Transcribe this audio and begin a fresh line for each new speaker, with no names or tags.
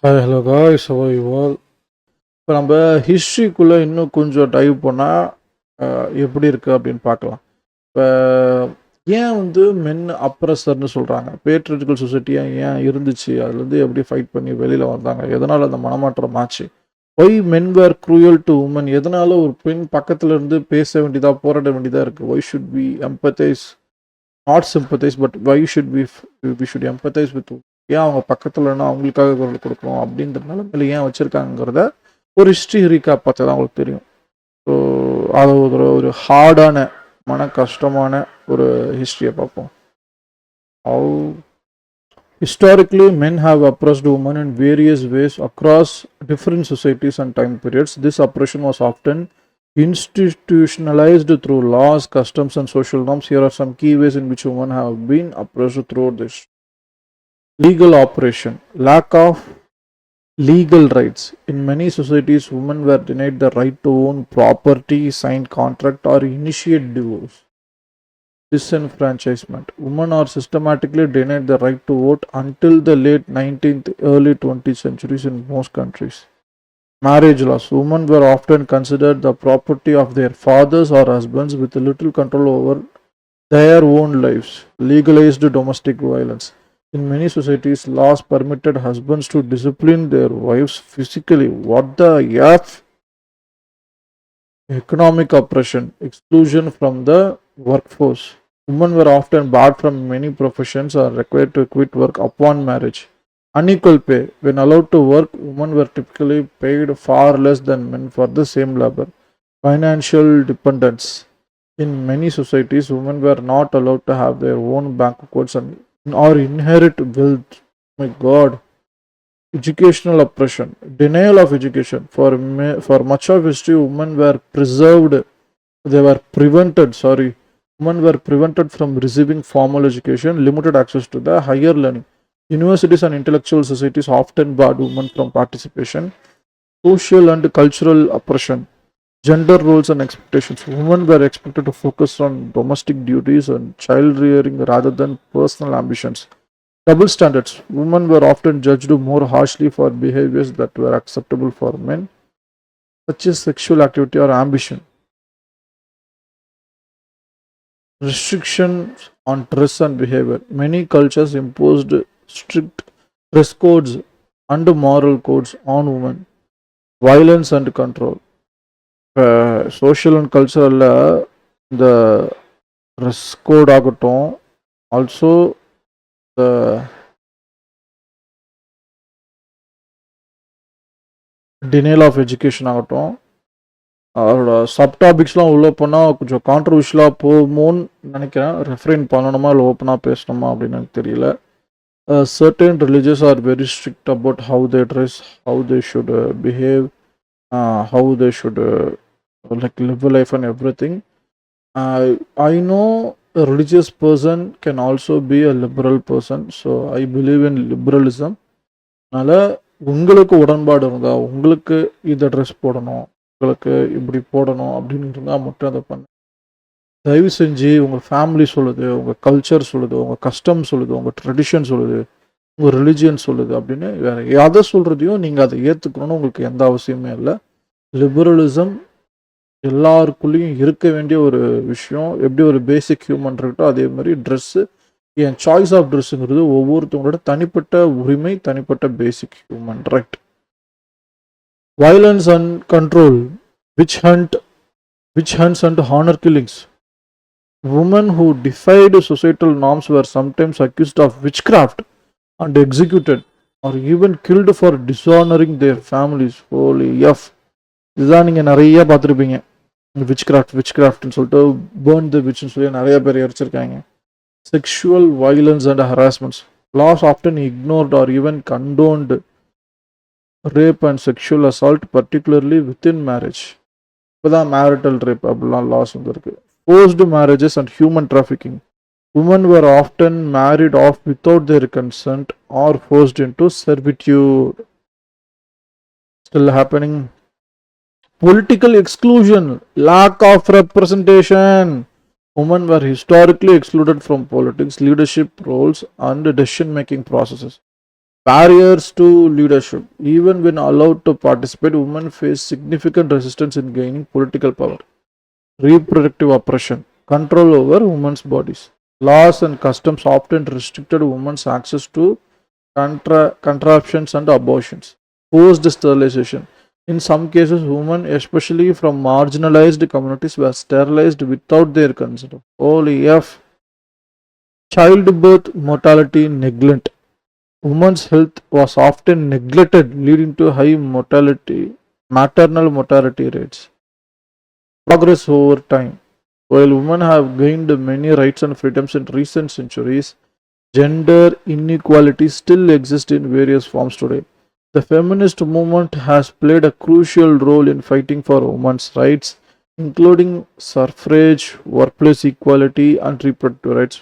Hi hello guys, how are you all? இப்போ நம்ம ஹிஸ்ட்ரிக்குள்ளே இன்னும் கொஞ்சம் டைவ் பண்ணால் எப்படி இருக்குது அப்படின்னு பார்க்கலாம். இப்போ ஏன் மென் அப்ரஸர்னு சொல்கிறாங்க, பேட்ரிட்டிக்கல் சொசைட்டியாக ஏன் இருந்துச்சு, அதுலேருந்து எப்படி ஃபைட் பண்ணி வெளியில் வந்தாங்க, எதனால் அந்த மனமாற்றம் ஆச்சு, why men were cruel to women, எதனால் ஒரு பெண் பக்கத்தில் இருந்து பேச வேண்டியதாக போராட வேண்டியதாக இருக்குது, why should be empathise, not sympathise, but why should we should empathise with, ஏன் அவங்க பக்கத்தில் அவங்களுக்காக குரல் கொடுக்கணும் அப்படின்ற நிலைமையில ஏன் வச்சுருக்காங்கிறத ஒரு ஹிஸ்ட்ரி ரீக்கா பார்த்தா தான் அவங்களுக்கு தெரியும். ஸோ அது ஒரு ஹார்டான மன கஷ்டமான ஒரு ஹிஸ்ட்ரியை பார்ப்போம். How historically men have oppressed women in various ways across different societies and time periods. This oppression was often institutionalized through laws, customs and social norms. Here are some key ways in which women have been oppressed throughout this. Legal oppression, lack of legal rights. In many societies, women were denied the right to own property, sign contract, or initiate divorce. Disenfranchisement. Women are systematically denied the right to vote until the late 19th, early 20th centuries in most countries. Marriage laws. Women were often considered the property of their fathers or husbands with little control over their own lives. Legalized domestic violence. In many societies, laws permitted husbands to discipline their wives physically. What the F? Economic oppression, exclusion from the workforce. Women were often barred from many professions or required to quit work upon marriage. Unequal pay. When allowed to work, women were typically paid far less than men for the same labor. Financial dependence. In many societies, women were not allowed to have their own bank accounts or inherit wealth. My God. Educational oppression, denial of education. For much of history, women were prevented from receiving formal education, limited access to the higher learning. Universities and intellectual societies often barred women from participation. Social and cultural oppression, gender roles and expectations. Women were expected to focus on domestic duties and child rearing rather than personal ambitions. Double standards. Women were often judged more harshly for behaviors that were acceptable for men, such as sexual activity or ambition. Restrictions on dress and behavior. Many cultures imposed strict dress codes and moral codes on women. Violence and control. Social and cultural the dress code ஆகட்டும், also the denial of education ஆகட்டும், அதோட சப்டாபிக்ஸ்லாம் உள்ளே போனால் கொஞ்சம் கான்ட்ரவர்ஷியலாக போகுமோன்னு நினைக்கிறேன். ரெஃபரைன் பண்ணணுமா இல்லை ஓப்பனாக பேசணுமா அப்படின்னு எனக்கு தெரியல. Certain religions are very strict about how they dress, how they should behave, how they should live a life and everything. I know a religious person can also be a liberal person, so I believe in liberalism. அதனால் உங்களுக்கு உடன்பாடு இருந்தால், உங்களுக்கு இதை dress போடணும், உங்களுக்கு இப்படி போடணும் அப்படின்னு இருந்தால் மட்டும் அதை பண்ண. தயவு செஞ்சு உங்கள் ஃபேமிலி சொல்லுது, உங்கள் கல்ச்சர் சொல்லுது, உங்கள் கஸ்டம் சொல்லுது, உங்கள் ட்ரெடிஷன் சொல்லுது, உங்கள் ரிலிஜியன் சொல்லுது அப்படின்னு வேறு எதை சொல்கிறதையும் நீங்கள் அதை ஏற்றுக்கணும்னு உங்களுக்கு எந்த அவசியமே இல்லை. லிபரலிசம் எல்லாருக்குள்ளேயும் இருக்க வேண்டிய ஒரு விஷயம். எப்படி ஒரு பேசிக் ஹியூமன் இருக்கோ அதே மாதிரி ட்ரெஸ்ஸு, என் சாய்ஸ் ஆஃப் ட்ரெஸ்ஸுங்கிறது ஒவ்வொருத்தவங்களோட தனிப்பட்ட உரிமை, தனிப்பட்ட பேசிக் human right. Violence and control, witch hunts and honor killings. Women who defied societal norms were sometimes accused of witchcraft and executed or even killed for dishonoring their families. Holy F. இதுதான் நீங்கள் நிறைய பார்த்துருப்பீங்க. விச்கிராஃப்ட்னு சொல்லிட்டு burn த விச்னு சொல்லி நிறைய பேர் எரிச்சிருக்காங்க. Sexual violence and harassments. Laws often ignored or even condoned rape and sexual assault, particularly within marriage. இப்போதான் marital rape அப்படிலாம் லாஸ் வந்துருக்கு. Forced marriages and human trafficking. Women were often married off without their consent or forced into servitude. Still happening. Political exclusion, lack of representation. Women were historically excluded from politics, leadership roles, and decision-making processes. Barriers to leadership. Even when allowed to participate, women face significant resistance in gaining political power. Reproductive oppression, control over women's bodies. Laws and customs often restricted women's access to contraceptions and abortions. Forced sterilization. In some cases, women, especially from marginalized communities, were sterilized without their consent. Holy F. Childbirth mortality neglect. Women's health was often neglected, leading to high maternal mortality rates. Progress over time. While women have gained many rights and freedoms in recent centuries, gender inequality still exists in various forms today. The feminist movement has played a crucial role in fighting for women's rights, including suffrage, workplace equality, and reproductive rights.